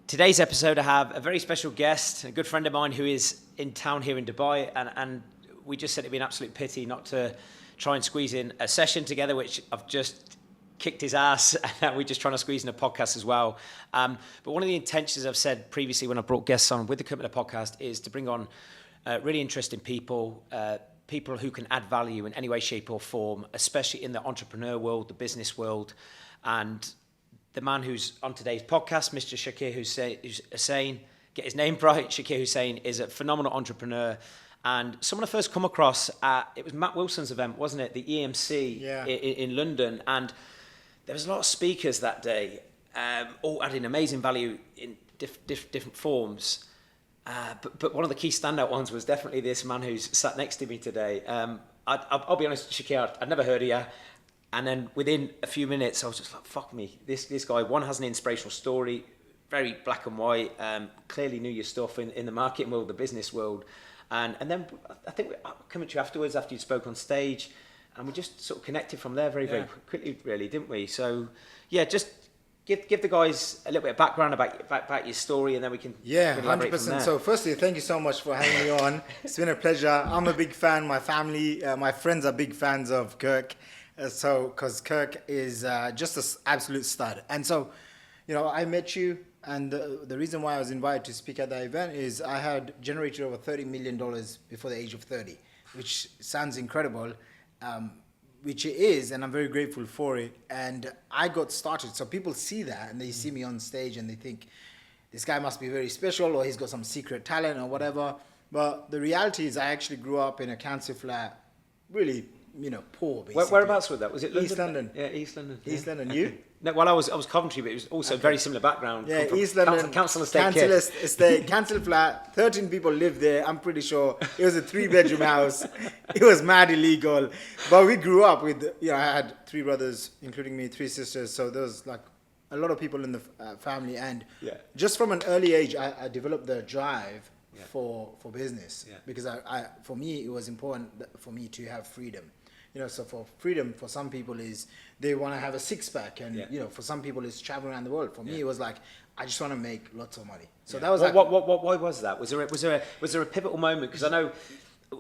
Today's episode, I have a very special guest, a good friend of mine who is in town here in Dubai, and we just said it'd be an absolute pity not to try and squeeze in a session together, which I've just kicked his ass, and we're just trying to squeeze in a podcast as well. But one of the intentions I've said previously when I brought guests on with the Criminal Podcast is to bring on really interesting people, people who can add value in any way, shape or form, especially in the entrepreneur world, the business world. And the man who's on today's podcast, Mr. Shaqir Hussyin, get his name right, Shaqir Hussyin is a phenomenal entrepreneur. And someone I first come across it was Matt Wilson's event, wasn't it? The EMC in London. And there was a lot of speakers that day, all adding amazing value in different forms. But one of the key standout ones was definitely this man who's sat next to me today. I'll be honest, Shaqir, I'd never heard of you. And then within a few minutes, I was just like, fuck me. This guy, one, has an inspirational story, very black and white, clearly knew your stuff in the marketing world, the business world. And then I think I came to you afterwards, after you spoke on stage, and we just sort of connected from there very quickly, really, didn't we? So, yeah, just give the guys a little bit of background about your story, and then we can... Yeah, 100%. So firstly, thank you so much for having me on. It's been a pleasure. I'm a big fan. My family, my friends are big fans of Kirk. Because Kirk is just an absolute stud. And so, I met you, and the reason why I was invited to speak at that event is I had generated over $30 million before the age of 30, which sounds incredible, which it is, and I'm very grateful for it. And I got started. So people see that, and they see me on stage, and they think, this guy must be very special, or he's got some secret talent, or whatever. But the reality is I actually grew up in a council flat, really poor, basically. Whereabouts was that? Was it London? East London. Yeah, East London. East London. You? No, well, I was Coventry, but it was also very similar background. Yeah, East London. Council estate. Council flat. 13 people lived there. I'm pretty sure it was a 3-bedroom house. It was mad illegal, but we grew up with. I had 3 brothers, including me, 3 sisters. So there was like a lot of people in the family, and just from an early age, I developed the drive for business because for me it was important for me to have freedom. So for freedom, for some people is they want to have a 6-pack, and for some people it's traveling around the world. For me, it was like I just want to make lots of money. So that was why was that? Was there a pivotal moment? Because I know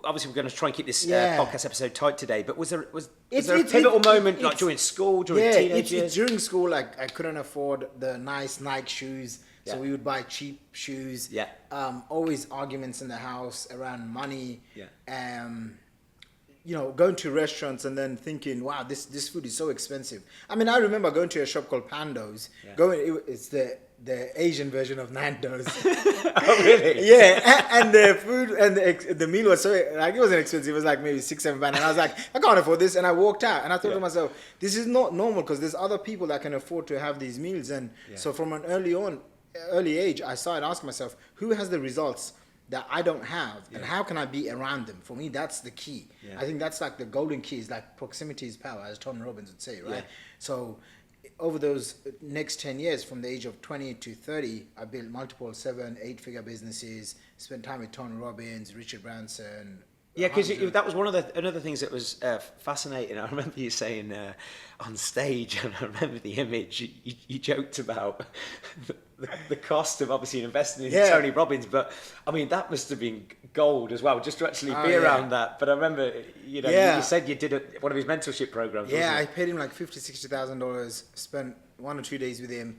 obviously we're going to try and keep this podcast episode tight today, but was there a pivotal moment like during school, during teenage years? During school, like I couldn't afford the nice Nike shoes. So we would buy cheap shoes. Always arguments in the house around money. Going to restaurants and then thinking, wow, this food is so expensive. I mean, I remember going to a shop called Pando's. It's the Asian version of Nando's. Oh, really? Yeah, and the food and the meal was so, it wasn't expensive. It was like maybe 6-7 pounds. And I was like, I can't afford this. And I walked out and I thought to myself, this is not normal because there's other people that can afford to have these meals. And so from an early age, I started asking myself, who has the results that I don't have, and how can I be around them? For me, that's the key. I think that's like the golden key, is like proximity is power, as Robbins would say, right? So over those next 10 years, from the age of 20 to 30, I built multiple 7-8-figure businesses, spent time with Robbins, Richard Branson. Yeah, because that was another things that was fascinating. I remember you saying on stage, and I remember the image you joked about the cost of obviously investing in Tony Robbins, but I mean that must have been gold as well, just to actually be around that. But I remember, you said you did one of his mentorship programs. Yeah, I paid him like $50,000-$60,000. Spent 1 or 2 days with him.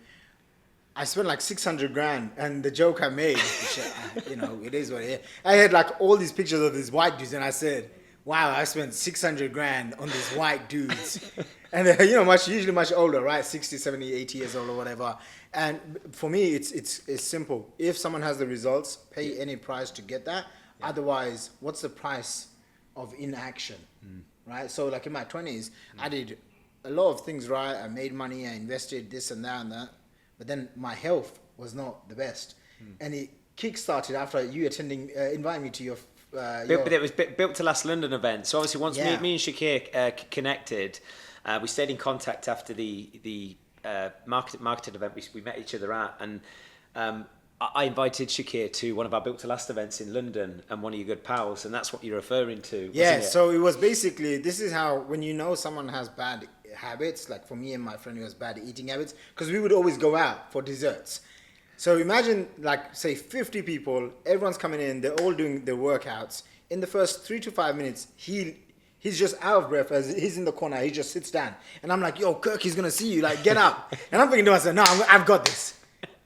I spent like 600 grand, and the joke I made, which, it is what it is. I had like all these pictures of these white dudes, and I said, wow, I spent 600 grand on these white dudes. And they're, usually much older, right? 60, 70, 80 years old or whatever. And for me, it's simple. If someone has the results, pay any price to get that. Otherwise, what's the price of inaction, right? So like in my 20s, I did a lot of things right. I made money, I invested this and that and that. But then my health was not the best. And it kick-started after you inviting me to your... But it was Built to Last London event. So obviously once me and Shaqir connected, we stayed in contact after the marketed event we met each other at. And I invited Shaqir to one of our Built to Last events in London, and one of your good pals, and that's what you're referring to. Yeah, so it was basically, this is how, when someone has bad habits, like for me and my friend who has bad eating habits, because we would always go out for desserts. So imagine like say 50 people, everyone's coming in, they're all doing their workouts. In the first 3 to 5 minutes, he's just out of breath as he's in the corner. He just sits down, and I'm like, "Yo, Kirk, he's gonna see you. Like, get up." And I'm thinking to myself, "No, I've got this."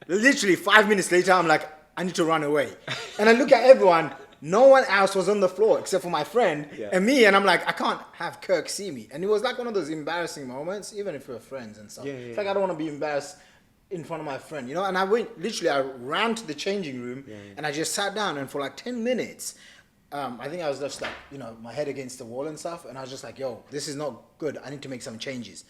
Literally 5 minutes later, I'm like, "I need to run away." And I look at everyone. No one else was on the floor except for my friend and me. And I'm like, I can't have Kirk see me. And it was like one of those embarrassing moments, even if we're friends and stuff. It's like I don't want to be embarrassed in front of my friend, you know. And I ran to the changing room and I just sat down. And for like 10 minutes, I think I was just like, you know, my head against the wall and stuff. And I was just like, yo, this is not good. I need to make some changes.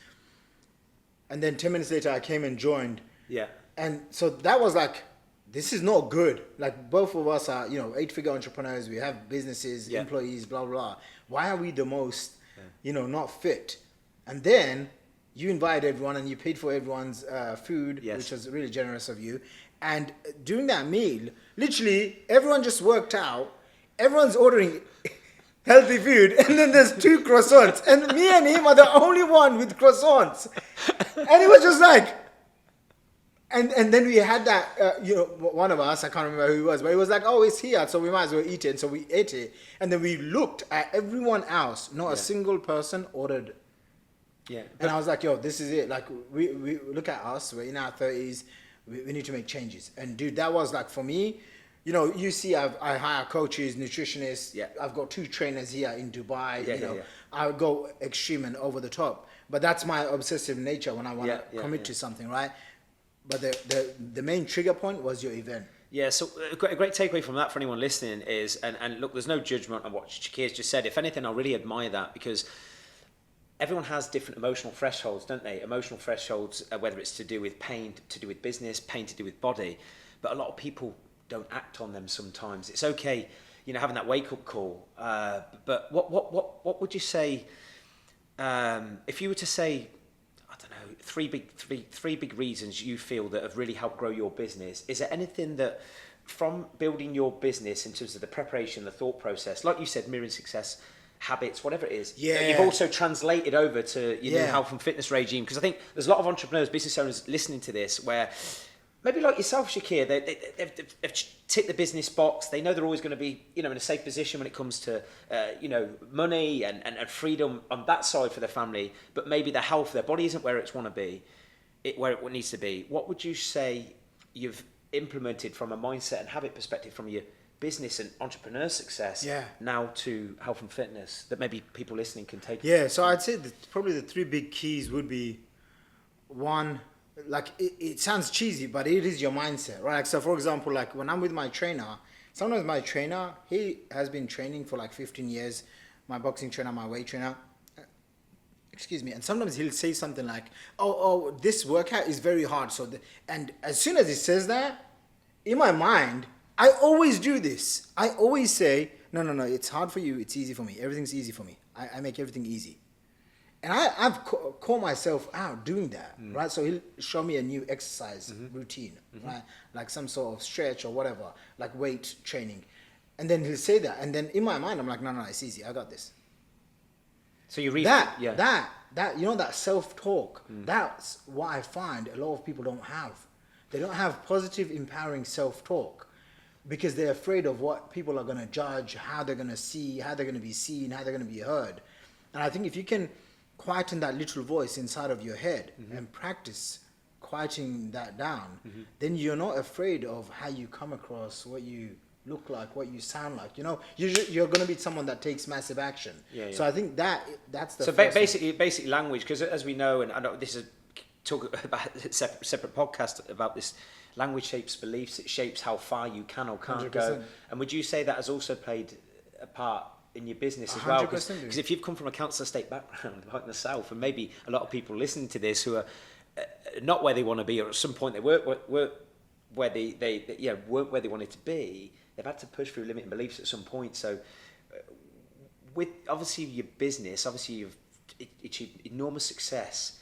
And then 10 minutes later, I came and joined. Yeah. And so that was like, this is not good. Like both of us are, you know, 8-figure entrepreneurs. We have businesses, employees, blah, blah. Why are we the most, you know, not fit? And then you invited everyone and you paid for everyone's food, which was really generous of you. And during that meal, literally everyone just worked out. Everyone's ordering healthy food. And then there's 2 croissants. And me and him are the only one with croissants. And it was just like, And then we had that, you know, one of us, I can't remember who it was, but it was like, oh, it's here, so we might as well eat it. And so we ate it. And then we looked at everyone else. Not a single person ordered. Yeah. And I was like, yo, this is it. Like, we look at us. We're in our 30s. We need to make changes. And, dude, that was like, for me, you know, you see I hire coaches, nutritionists. Yeah. I've got 2 trainers here in Dubai. You know, I go extreme and over the top. But that's my obsessive nature when I want to commit to something, right? But the main trigger point was your event. Yeah, so a great takeaway from that for anyone listening is, and look, there's no judgment on what Shaqir's just said. If anything, I really admire that because everyone has different emotional thresholds, don't they? Emotional thresholds, whether it's to do with pain, to do with business, pain to do with body. But a lot of people don't act on them sometimes. It's okay, you know, having that wake-up call. But what would you say, if you were to say, three big reasons you feel that have really helped grow your business? Is there anything that, from building your business in terms of the preparation, the thought process, like you said, mirroring success, habits, whatever it is, that you've also translated over to your new health and fitness regime? Because I think there's a lot of entrepreneurs, business owners listening to this where maybe like yourself, Shaqir, they've ticked the business box. They know they're always going to be, you know, in a safe position when it comes to, you know, money and freedom on that side for their family. But maybe their health, their body isn't where it where it needs to be. What would you say you've implemented from a mindset and habit perspective from your business and entrepreneur success now to health and fitness that maybe people listening can take? Yeah, so I'd say that probably the 3 big keys would be, one, like it sounds cheesy, but it is your mindset, right? Like, so for example, like when I'm with my trainer, sometimes my trainer, he has been training for like 15 years, my boxing trainer, my weight trainer, excuse me, and sometimes he'll say something like, oh, this workout is very hard. And as soon as he says that, in my mind, I always do this. I always say, no, it's hard for you, it's easy for me. Everything's easy for me. I make everything easy. And I've caught myself out doing that, right? So he'll show me a new exercise routine, right? Like some sort of stretch or whatever, like weight training. And then he'll say that. And then in my mind, I'm like, no, it's easy. I got this. So you read that, you know, that self-talk, that's what I find a lot of people don't have. They don't have positive, empowering self-talk because they're afraid of what people are going to judge, how they're going to see, how they're going to be seen, how they're going to be heard. And I think if you can quieten that little voice inside of your head and practice quieting that down, then you're not afraid of how you come across, what you look like, what you sound like. You know, you're going to be someone that takes massive action. So I think that's the basic language, because as we know, and I know this is talk about a separate podcast about this, language shapes beliefs. It shapes how far you can or can't 100%. Go. And would you say that has also played a part in your business as well? Because if you've come from a council estate background like myself, and maybe a lot of people listening to this who are not where they want to be, or at some point they weren't where they weren't where they wanted to be, they've had to push through limiting beliefs at some point. So with obviously your business, obviously you've achieved enormous success,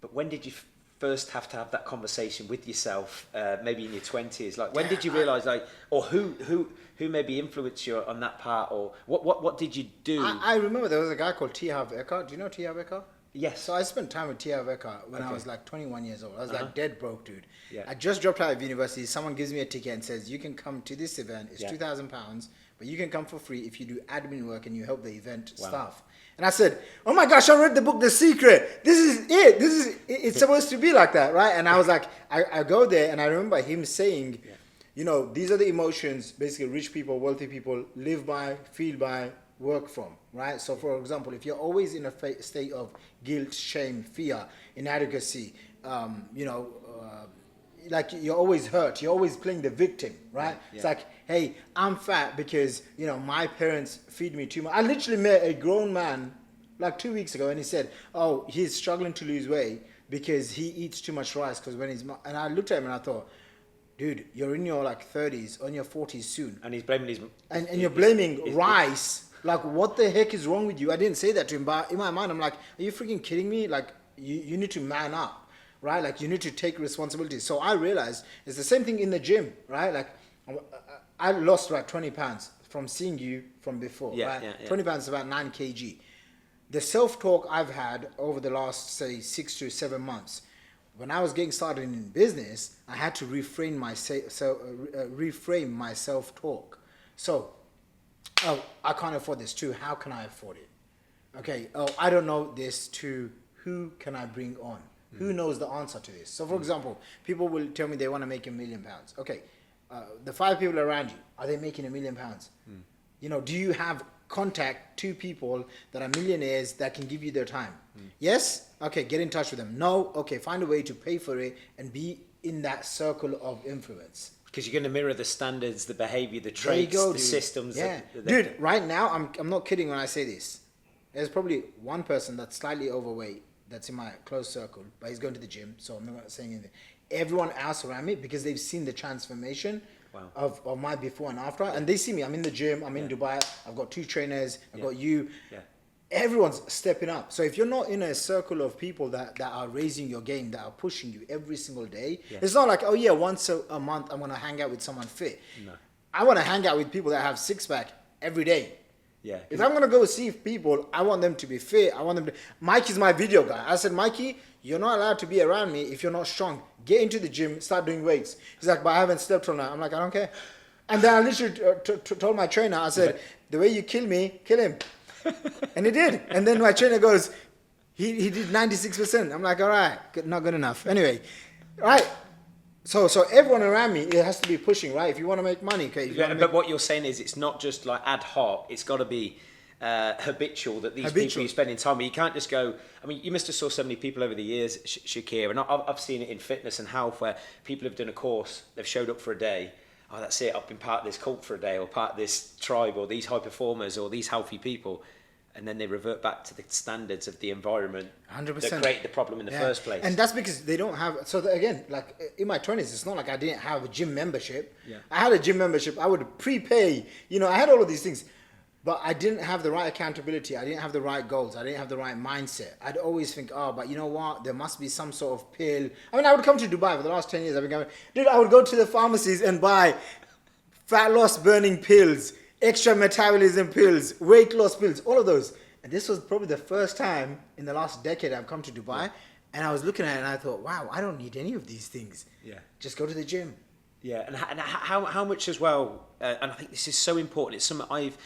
but when did you first have to have that conversation with yourself, maybe in your 20s? Like, when did you realise, like, or who maybe influenced you on that part, or what did you do? I remember there was a guy called T. Harv Eker. Do you know T. Harv Eker? Yes. So I spent time with Tia Veka when I was like 21 years old. I was like dead broke, dude. Yeah. I just dropped out of university. Someone gives me a ticket and says, you can come to this event. It's Yeah. £2,000, but you can come for free if you do admin work and you help the event staff. And I said, oh my gosh, I read the book, The Secret. This is it. It's supposed to be like that, right? And I was like, I go there and I remember him saying, you know, these are the emotions basically rich people, wealthy people live by, feel by, work from, right? So for example, if you're always in a state of guilt, shame, fear, inadequacy, like you're always hurt, you're always playing the victim, right? Yeah. It's like, hey, I'm fat because, you know, my parents feed me too much. I literally met a grown man like 2 weeks ago and he said, oh, he's struggling to lose weight because he eats too much rice because when and I looked at him and I thought, dude, you're in your like 30s, on your 40s soon. And he's blaming his... And you're blaming rice. Like, what the heck is wrong with you? I didn't say that to him, but in my mind, I'm like, are you freaking kidding me? Like, you need to man up, right? Like, you need to take responsibility. So I realized it's the same thing in the gym, right? Like, I lost about 20 pounds from seeing you from before, right? 20 pounds is about 9 kg. The self-talk I've had over the last, say, 6 to 7 months, when I was getting started in business, I had to reframe my self-talk. So, oh, I can't afford this too. How can I afford it? Okay. Oh, I don't know this too. Who can I bring on? Who knows the answer to this? So, for example, people will tell me they want to make £1 million. Okay. The 5 people around you, are they making £1 million? You know, do you have contact 2 people that are millionaires that can give you their time? Yes? Okay, get in touch with them. No? Okay, find a way to pay for it and be in that circle of influence. Because you're going to mirror the standards, the behavior, the traits, the systems. Yeah. Dude, right now, I'm not kidding when I say this. There's probably one person that's slightly overweight that's in my close circle, but he's going to the gym, so I'm not saying anything. Everyone else around me, because they've seen the transformation of my before and after, and they see me. I'm in the gym, I'm in Dubai, I've got 2 trainers, I've got you. Everyone's stepping up. So if you're not in a circle of people that are raising your game, that are pushing you every single day, it's not like, oh yeah, once a month I'm going to hang out with someone fit. No. I want to hang out with people that have 6-pack every day. Yeah. If I'm going to go see people, I want them to be fit. I want them to... Mikey's my video guy. I said, Mikey, you're not allowed to be around me if you're not strong. Get into the gym, start doing weights. He's like, but I haven't slept all night. I'm like, I don't care. And then I literally told my trainer, I said, the way you kill me, kill him. And he did. And then my trainer goes, he did 96%. I'm like, all right, not good enough. Anyway, right. So everyone around me, it has to be pushing, right? If you want to make money, okay. But what you're saying is it's not just like ad hoc. It's got to be habitual that these people you're spending time with. You can't just go. I mean, you must have saw so many people over the years, Shaqir, and I've seen it in fitness and health where people have done a course, they've showed up for a day. Oh, that's it. I've been part of this cult for a day, or part of this tribe, or these high performers, or these healthy people. And then they revert back to the standards of the environment 100%. that created the problem in the first place. And that's because they don't have... So again, like in my 20s, it's not like I didn't have a gym membership. Yeah. I had a gym membership. I would prepay. You know, I had all of these things. But I didn't have the right accountability. I didn't have the right goals. I didn't have the right mindset. I'd always think, oh, but you know what? There must be some sort of pill. I mean, I would come to Dubai for the last 10 years. I've been going... Dude, I would go to the pharmacies and buy fat loss burning pills, extra metabolism pills, weight loss pills, all of those. And this was probably the first time in the last decade I've come to Dubai, and I was looking at it and I thought, wow, I don't need any of these things. Yeah. Just go to the gym. Yeah, and how much as well, and I think this is so important, it's something I've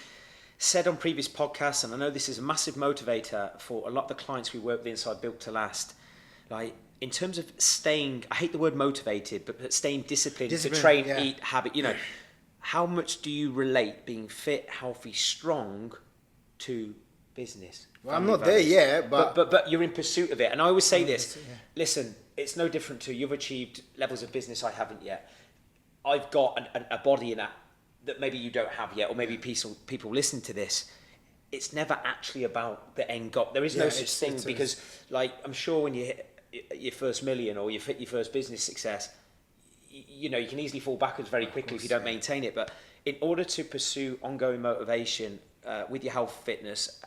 said on previous podcasts, and I know this is a massive motivator for a lot of the clients we work with inside Built to Last. Like, in terms of staying, I hate the word motivated, but staying disciplined to train, eat, habit, you know, how much do you relate being fit, healthy, strong to business? Well, I'm not there yet, but you're in pursuit of it. And I always say this, listen, it's no different to you've achieved levels of business I haven't yet. I've got a body in that maybe you don't have yet, or maybe people listen to this. It's never actually about the end goal. There is no such thing, because like, I'm sure when you hit your first million or you hit your first business success, you know, you can easily fall backwards very quickly if you don't maintain it. But in order to pursue ongoing motivation with your health fitness,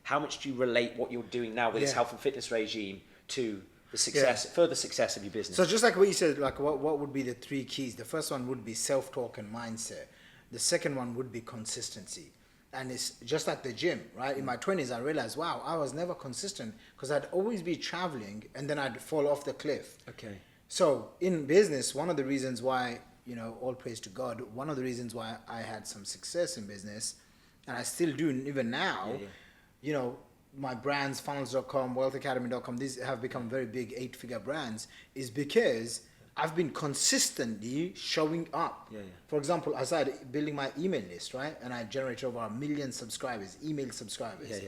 how much do you relate what you're doing now with this health and fitness regime to the success, further success of your business? So just like what you said, like what would be the 3 keys? The first one would be self-talk and mindset. The second one would be consistency. And it's just like the gym, right? In my 20s, I realized, wow, I was never consistent because I'd always be traveling and then I'd fall off the cliff. Okay. So in business, one of the reasons why, you know, all praise to God, one of the reasons why I had some success in business, and I still do even now, you know, my brands, funnels.com, wealthacademy.com, these have become very big 8-figure brands, is because I've been consistently showing up. For example, I started building my email list, right? And I generated over 1 million subscribers, email subscribers.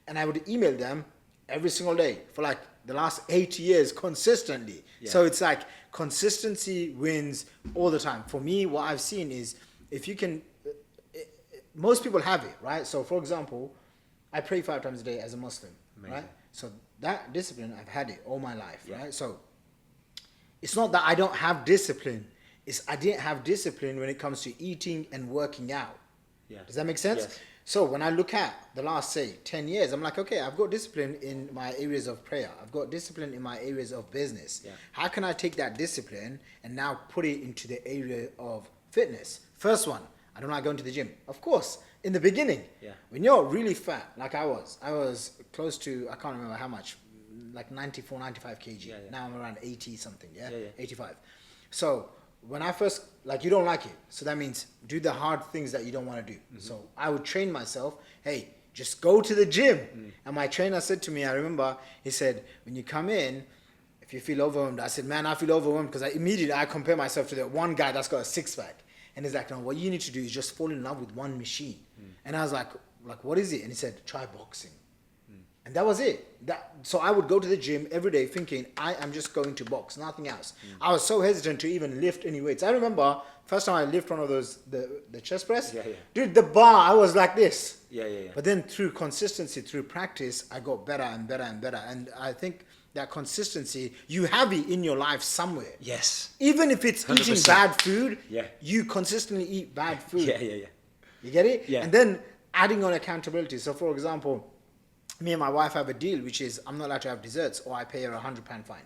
And I would email them every single day for like the last 8 years consistently. So it's like consistency wins all the time. For me, what I've seen is if you can, most people have it, right? So for example, I pray 5 times a day as a Muslim, right? So that discipline, I've had it all my life, right? So it's not that I don't have discipline. It's I didn't have discipline when it comes to eating and working out. Does that make sense? Yes. So when I look at the last, say, 10 years, I'm like, okay, I've got discipline in my areas of prayer. I've got discipline in my areas of business. How can I take that discipline and now put it into the area of fitness? First one, I don't like going to the gym. Of course, in the beginning, when you're really fat, like I was close to, I can't remember how much, like 94, 95 kg. Now I'm around 80 something, 85. So when I first, like, you don't like it. So that means do the hard things that you don't want to do. So I would train myself, hey, just go to the gym. And my trainer said to me, I remember, he said, when you come in, if you feel overwhelmed, I said, man, I feel overwhelmed because I compare myself to that one guy that's got a 6-pack. And he's like, no, what you need to do is just fall in love with one machine. And I was like, what is it? And he said, try boxing. And that was it. So I would go to the gym every day thinking, I am just going to box, nothing else. I was so hesitant to even lift any weights. I remember first time I lift one of those, the chest press. Dude, the bar, I was like this. But then through consistency, through practice, I got better and better and better. And I think that consistency, you have it in your life somewhere. Yes. Even if it's 100%. eating bad food, you consistently eat bad food. You get it? Yeah. And then adding on accountability. So for example, me and my wife have a deal, which is I'm not allowed to have desserts or I pay her £100 fine.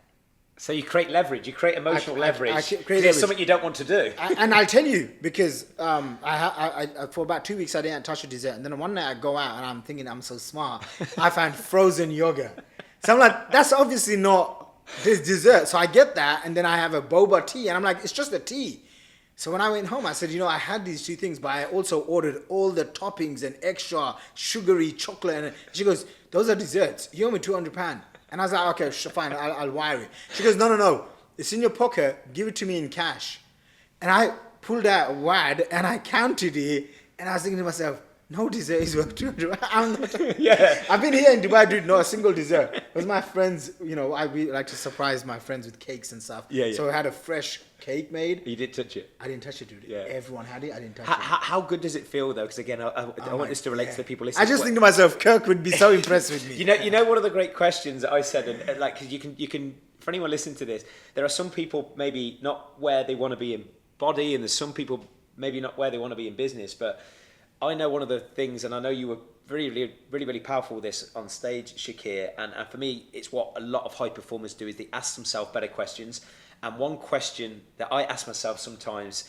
So you create leverage, you create emotional leverage. I create leverage. It's something you don't want to do. And I'll tell you, because for about 2 weeks I didn't touch a dessert. And then one night I go out and I'm thinking I'm so smart. I find frozen yogurt. So I'm like, that's obviously not this dessert. So I get that and then I have a boba tea and I'm like, it's just a tea. So when I went home, I said, you know, I had these 2 things, but I also ordered all the toppings and extra sugary chocolate. And she goes, those are desserts. You owe me £200. And I was like, okay, fine, I'll wire it. She goes, no. It's in your pocket. Give it to me in cash. And I pulled out a wad and I counted it. And I was thinking to myself, no dessert is worth 200. I've been here in Dubai, dude, not a single dessert. Because my friends, you know, I really like to surprise my friends with cakes and stuff. So I had a fresh cake made. You didn't touch it? I didn't touch it, dude. Everyone had it. I didn't touch it. How good does it feel, though? Because, again, I want this to relate to the people listening. I just think to myself, Kirk would be so impressed with me. You know, one of the great questions that I said, and like, cause you can, for anyone listening to this, there are some people maybe not where they want to be in body, and there's some people maybe not where they want to be in business, but I know one of the things, and I know you were really powerful with this on stage, Shaqir, and for me, it's what a lot of high performers do, is they ask themselves better questions. And one question that I ask myself sometimes,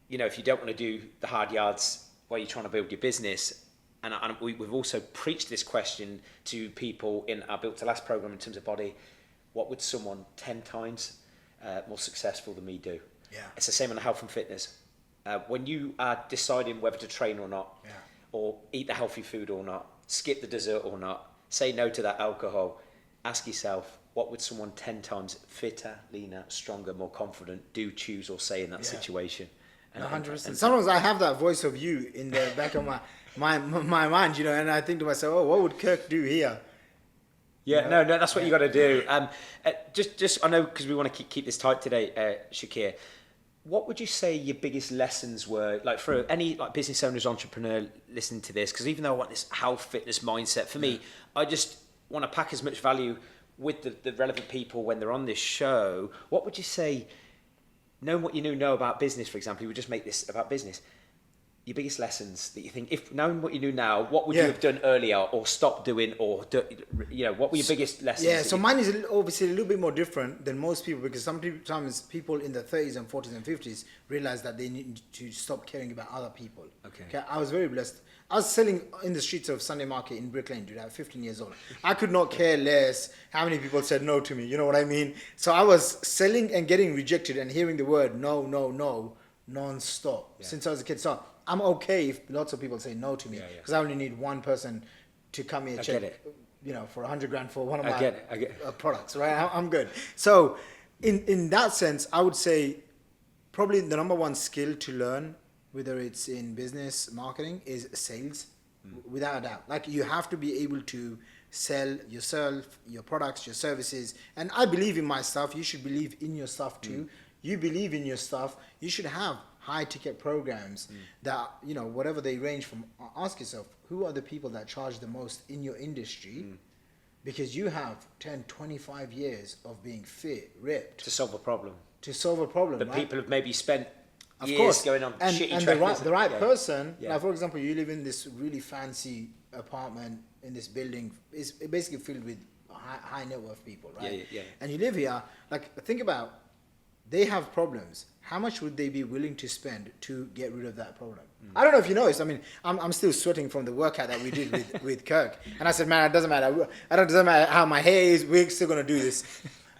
you know, if you don't want to do the hard yards while you're trying to build your business, and we've also preached this question to people in our Built to Last program in terms of body, what would someone 10 times more successful than me do? It's the same on health and fitness. When you are deciding whether to train or not, or eat the healthy food or not, skip the dessert or not, say no to that alcohol, ask yourself, what would someone 10 times fitter, leaner, stronger, more confident do, choose, or say in that situation? 100%. Sometimes I have that voice of you in the back of my mind, you know, and I think to myself, oh, what would Kirk do here? No, that's what you got to do. Just I know, because we want to keep this tight today, Shaqir. What would you say your biggest lessons were, like for any like business owners, entrepreneur listening to this? Because even though I want this health, fitness mindset, for me, I just want to pack as much value with the relevant people when they're on this show. What would you say, knowing what you know about business, for example, you would just make this about business. your biggest lessons that you think, if knowing what you do now, what would Yeah. you have done earlier or stopped doing, or what were your biggest lessons? Yeah, that so you- mine is obviously a little bit more different than most people, because sometimes people in their 30s and 40s and 50s realize that they need to stop caring about other people. Okay. I was very blessed. I was selling in the streets of Sunday Market in Brick Lane, dude. I was 15 years old. I could not care less how many people said no to me. You know what I mean? So I was selling and getting rejected and hearing the word no, no, no, non-stop since I was a kid. So I'm okay if lots of people say no to me, because I only need one person to come here and check, get it. you know, for $100,000 for one of I my get it. products, right? I'm good. So in that sense, I would say probably the number one skill to learn, whether it's in business marketing, is sales, without a doubt. Like, you have to be able to sell yourself, your products, your services. And I believe in my stuff. You should believe in your stuff too. You believe in your stuff. You should have high ticket programs that, you know, whatever they range from. Ask yourself, who are the people that charge the most in your industry? Because you have 10, 25 years of being fit, ripped, to solve a problem. to solve a problem, But right? people have maybe spent Of years course, going on and shitty the trainers. right Yeah. person. Yeah. Like, for example, you live in this really fancy apartment in this building. It's basically filled with high net worth people, right? Yeah. And you live here. Like, think about, they have problems. How much would they be willing to spend to get rid of that problem? I don't know if you noticed. I mean, I'm still sweating from the workout that we did with Kirk. And I said, man, it doesn't matter. It doesn't matter how my hair is. We're still gonna do this.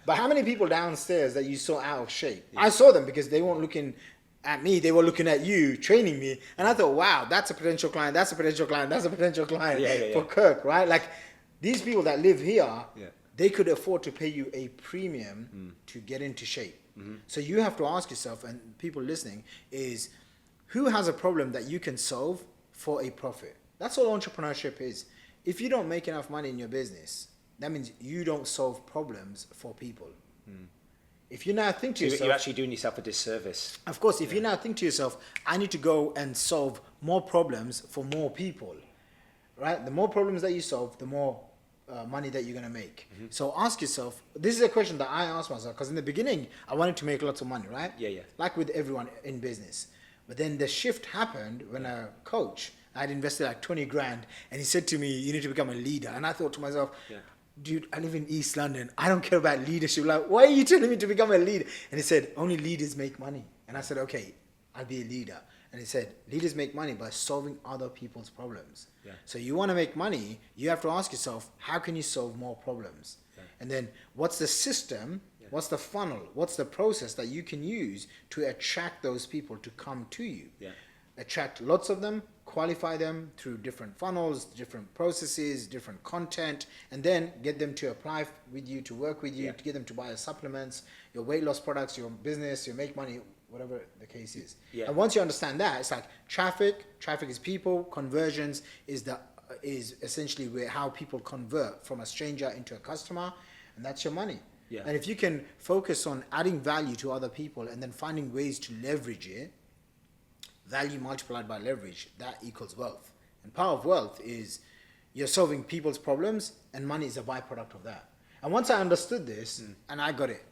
But how many people downstairs that you saw out of shape? Yeah. I saw them because they weren't looking at me. They were looking at you, training me. And I thought, wow, that's a potential client. That's a potential client. That's a potential client for Kirk, right? Like, these people that live here, they could afford to pay you a premium to get into shape. So you have to ask yourself, and people listening, is who has a problem that you can solve for a profit? That's all entrepreneurship is. If you don't make enough money in your business, that means you don't solve problems for people. If you now think to yourself, You're actually doing yourself a disservice. of course, if you now think to yourself, I need to go and solve more problems for more people, right? The more problems that you solve, the more money that you're going to make. So ask yourself, this is a question that I asked myself, because in the beginning, I wanted to make lots of money, right? Yeah. Like with everyone in business. But then the shift happened when a coach, I'd invested like 20 grand, and he said to me, you need to become a leader. And I thought to myself, dude, I live in East London. I don't care about leadership. Like, why are you telling me to become a leader? And he said, only leaders make money. And I said, okay, I'll be a leader. And he said, leaders make money by solving other people's problems. So you want to make money, you have to ask yourself, how can you solve more problems? And then what's the system, what's the funnel, what's the process that you can use to attract those people to come to you? Attract lots of them, qualify them through different funnels, different processes, different content, and then get them to apply with you, to work with you, to get them to buy your supplements, your weight loss products, your business, your make money, whatever the case is. And once you understand that, it's like traffic is people, conversions is essentially how people convert from a stranger into a customer, and that's your money. And if you can focus on adding value to other people and then finding ways to leverage it, value multiplied by leverage, that equals wealth. And power of wealth is you're solving people's problems, and money is a byproduct of that. And once I understood this, and I got it,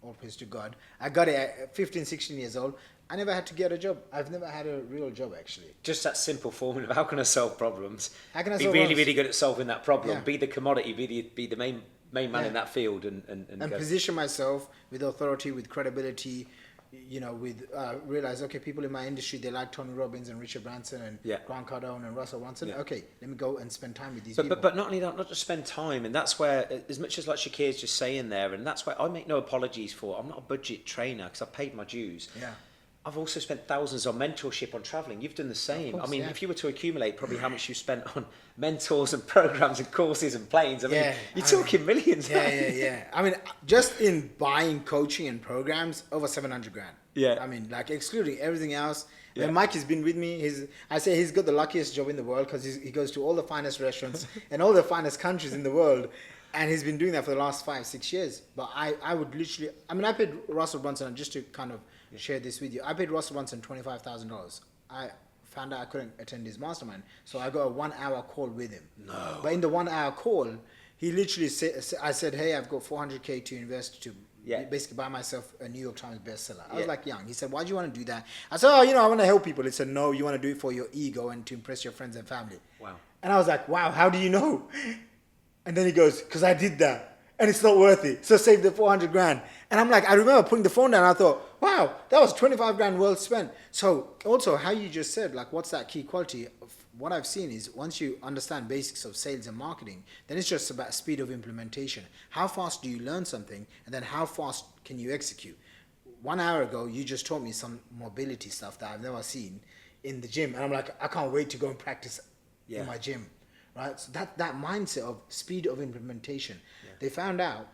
all praise to God, I got it at 15, 16 years old, I never had to get a job. I've never had a real job, actually. Just that simple formula of how can I solve problems? How can I be solve really, problems? really good at solving that problem. Yeah. Be the commodity. Be the main man in that field, and go. Position myself with authority, with credibility, you know, with realize, okay, people in my industry, they like Tony Robbins and Richard Branson and Grant Cardone and Russell Brunson. Okay, let me go and spend time with these people. But not only that, not just spend time, and that's where, as much as like Shaqir's just saying there, and that's where I make no apologies for. I'm not a budget trainer because I've paid my dues. I've also spent thousands on mentorship on traveling. You've done the same. Course, I mean, if you were to accumulate probably how much you spent on mentors and programs and courses and planes, I mean, you're talking millions. I mean, just in buying coaching and programs, over 700 grand. I mean, like excluding everything else. And Mike has been with me. I say he's got the luckiest job in the world because he goes to all the finest restaurants and all the finest countries in the world. And he's been doing that for the last 5-6 years. But I would literally, I mean, I paid Russell Brunson, and just to kind of share this with you, I paid Russell Brunson $25,000. I found out I couldn't attend his mastermind. So I got a 1-hour call with him. But in the 1-hour call, he literally said, I said, hey, I've got 400K to invest to basically buy myself a New York Times bestseller. I was Yeah. like young. He said, why do you want to do that? I said, oh, I want to help people. He said, no, you want to do it for your ego and to impress your friends and family. Wow. And I was like, wow, how do you know? And then he goes, because I did that. And it's not worth it. So save the 400 grand. And I'm like, I remember putting the phone down. I thought, wow, that was 25 grand well spent. So also how you just said, like, what's that key quality? What I've seen is once you understand basics of sales and marketing, then it's just about speed of implementation. How fast do you learn something? And then how fast can you execute? 1 hour ago, you just taught me some mobility stuff that I've never seen in the gym. And I'm like, I can't wait to go and practice in my gym. Right? So that mindset of speed of implementation. They found out,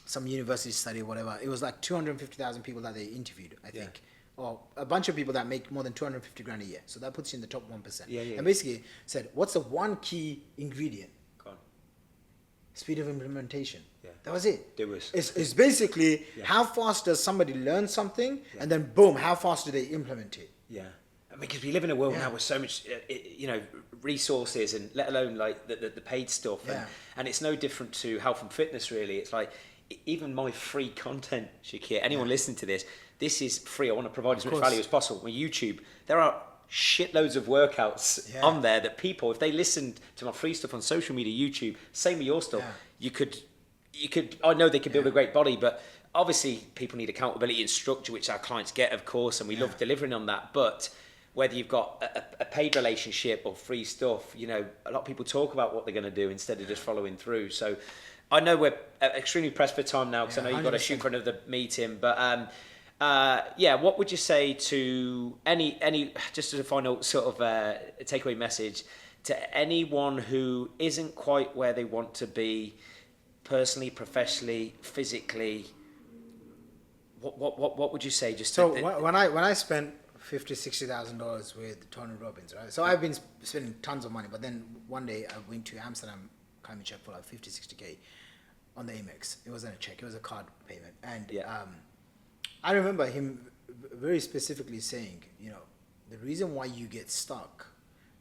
some university study or whatever, it was like 250,000 people that they interviewed, I think. Or a bunch of people that make more than 250 grand a year. So that puts you in the top 1%. And basically said, what's the one key ingredient? Go on. Speed of implementation. Yeah. That was it. Doers. It's basically how fast does somebody learn something and then boom, how fast do they implement it? Yeah. I mean, because we live in a world now with so much, resources, and let alone like the paid stuff, and it's no different to health and fitness. Really, it's like even my free content, Shaqir. Anyone listening to this is free. I want to provide as much value as possible. On YouTube, there are shitloads of workouts on there that people, if they listened to my free stuff on social media, YouTube, same with your stuff, you could. I know they could build a great body, but obviously people need accountability and structure, which our clients get, of course, and we love delivering on that. But whether you've got a paid relationship or free stuff, a lot of people talk about what they're going to do instead of just following through. So I know we're extremely pressed for time now, because I know you've got to shoot for another meeting. But what would you say to any just as a final sort of takeaway message to anyone who isn't quite where they want to be personally, professionally, physically? What would you say? Just when I spent $50,000-$60,000 with Tony Robbins, right? So I've been spending tons of money, but then one day I went to Amsterdam, came and checked for like 50-60K on the Amex. It wasn't a check; it was a card payment. And I remember him very specifically saying, the reason why you get stuck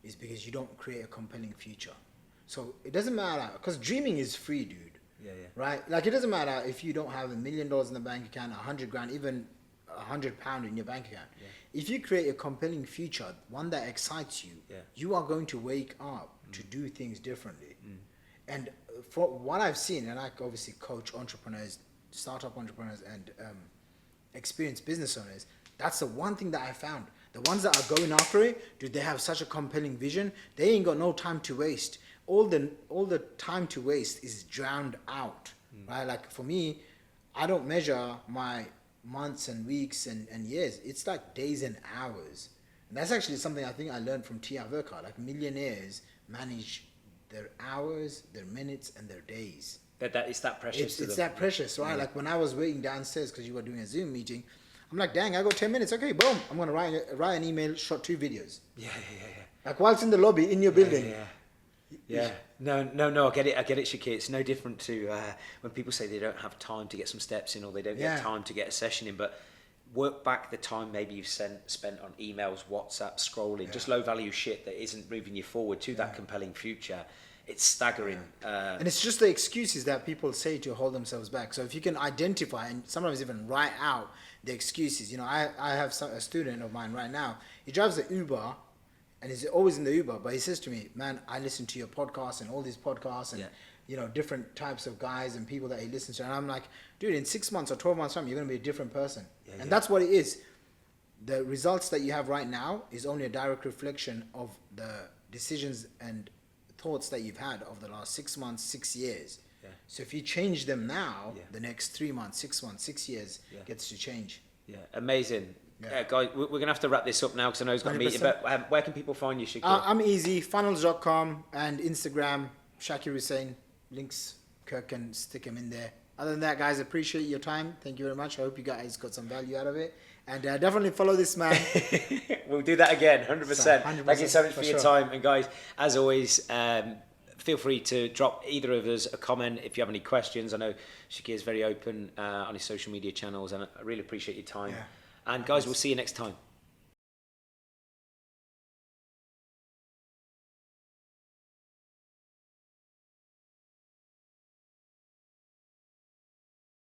is because you don't create a compelling future. So it doesn't matter, because dreaming is free, dude. Right? Like, it doesn't matter if you don't have $1 million in the bank account, 100 grand, even £100 in your bank account. If you create a compelling future, one that excites you, you are going to wake up to do things differently. And for what I've seen, and I obviously coach entrepreneurs, startup entrepreneurs, and experienced business owners, that's the one thing that I found. The ones that are going after it, dude, they have such a compelling vision. They ain't got no time to waste. All the time to waste is drowned out, right? Like for me, I don't measure my months and weeks and years. It's like days and hours. And that's actually something I think I learned from T. Averka. Like, millionaires manage their hours, their minutes, and their days. That it's that precious. It's that precious, right? Like when I was waiting downstairs because you were doing a Zoom meeting, I'm like, dang, I got 10 minutes. Okay, boom. I'm gonna write an email, shot 2 videos. Like whilst in the lobby in your building. No, I get it, Shaqir. It's no different to when people say they don't have time to get some steps in, or they don't get time to get a session in, but work back the time maybe you've spent on emails, WhatsApp, scrolling, just low value shit that isn't moving you forward to that compelling future. It's staggering. And it's just the excuses that people say to hold themselves back. So if you can identify and sometimes even write out the excuses. I have a student of mine right now. He drives the Uber, and he's always in the Uber, but he says to me, man, I listen to your podcast and all these podcasts and different types of guys and people that he listens to. And I'm like, dude, in 6 months or 12 months time, you're going to be a different person. That's what it is. The results that you have right now is only a direct reflection of the decisions and thoughts that you've had over the last 6 months, 6 years. So if you change them now, the next 3 months, 6 months, 6 years gets to change. Amazing. Guys, we're going to have to wrap this up now because I know he's got a meeting, but where can people find you, Shaqir? I'm easy, funnels.com and Instagram, Shaqir Hussyin. Links, Kirk can stick them in there. Other than that, guys, appreciate your time. Thank you very much. I hope you guys got some value out of it. And definitely follow this man. We'll do that again, 100%. 100%. Thank you so much for your time. And guys, as always, feel free to drop either of us a comment if you have any questions. I know Shaqir is very open on his social media channels, and I really appreciate your time. And guys, we'll see you next time.